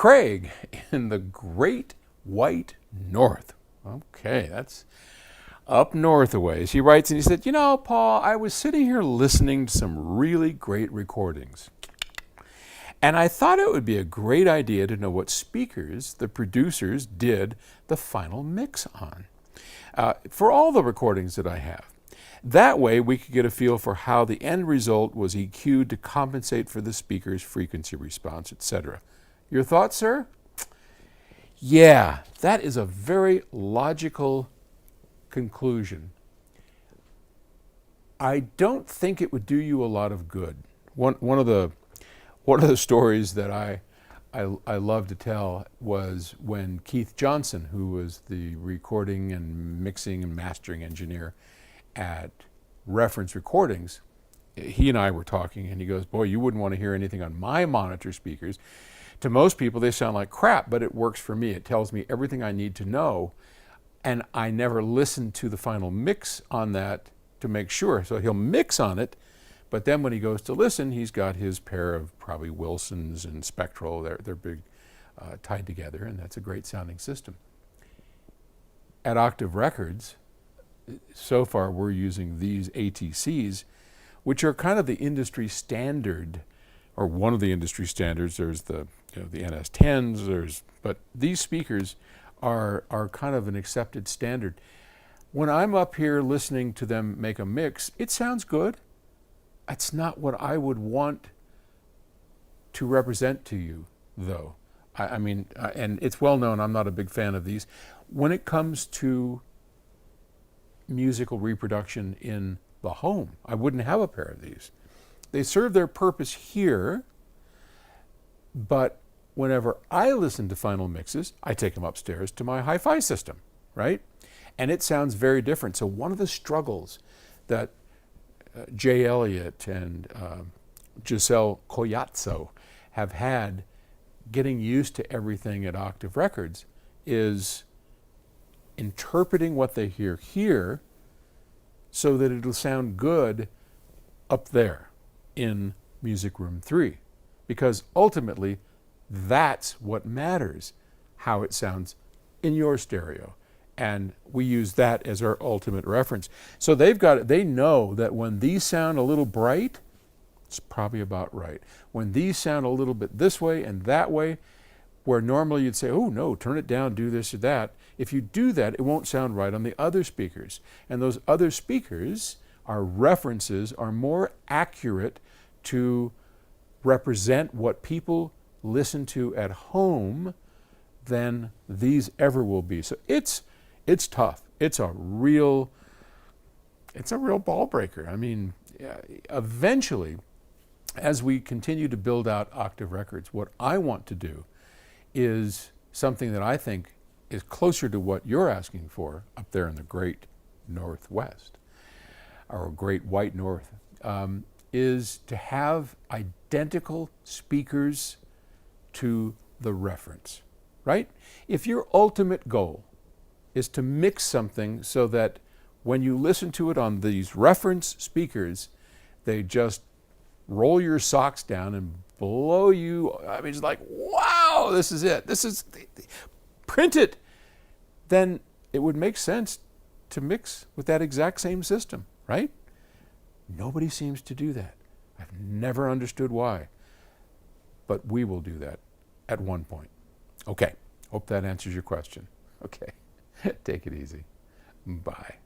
Craig in the Great White North. Okay, that's up north a ways. He writes and he said, Paul, I was sitting here listening to some really great recordings. And I thought it would be a great idea to know what speakers the producers did the final mix on for all the recordings that I have. That way we could get a feel for how the end result was EQ'd to compensate for the speaker's frequency response, etc. Your thoughts, sir? Yeah, that is a very logical conclusion. I don't think it would do you a lot of good. One of the stories that I love to tell was when Keith Johnson, who was the recording and mixing and mastering engineer at Reference Recordings, he and I were talking, and he goes, boy, you wouldn't want to hear anything on my monitor speakers. To most people, they sound like crap, but it works for me. It tells me everything I need to know, and I never listen to the final mix on that to make sure. So he'll mix on it, but then when he goes to listen, he's got his pair of probably Wilsons and Spectral. They're big, tied together, and that's a great sounding system. At Octave Records, so far we're using these ATCs, which are kind of the industry standard, or one of the industry standards. There's the NS10s, but these speakers are kind of an accepted standard. When I'm up here listening to them make a mix, it sounds good. It's not what I would want to represent to you, though. I mean, and it's well known, I'm not a big fan of these. When it comes to musical reproduction in the home, I wouldn't have a pair of these. They serve their purpose here, but whenever I listen to final mixes, I take them upstairs to my hi-fi system, right? And it sounds very different. So one of the struggles that Jay Elliott and Giselle Coyazzo have had getting used to everything at Octave Records is interpreting what they hear here so that it'll sound good up there in Music Room 3. Because ultimately, that's what matters, how it sounds in your stereo. And we use that as our ultimate reference. So they know that when these sound a little bright, it's probably about right. When these sound a little bit this way and that way, where normally you'd say, oh no, turn it down, do this or that. If you do that, it won't sound right on the other speakers. And those other speakers, our references, are more accurate to represent what people listen to at home than these ever will be. So it's tough. It's a real ball breaker. I mean, eventually, as we continue to build out Octave Records, what I want to do is something that I think is closer to what you're asking for up there in the Great Northwest, or Great White North, is to have identical speakers to the reference, right? If your ultimate goal is to mix something so that when you listen to it on these reference speakers, they just roll your socks down and blow you, I mean, it's like, wow, this is it. Print it. Then it would make sense to mix with that exact same system, right? Nobody seems to do that. I've never understood why. But we will do that at one point. Okay, hope that answers your question. Okay, take it easy. Bye.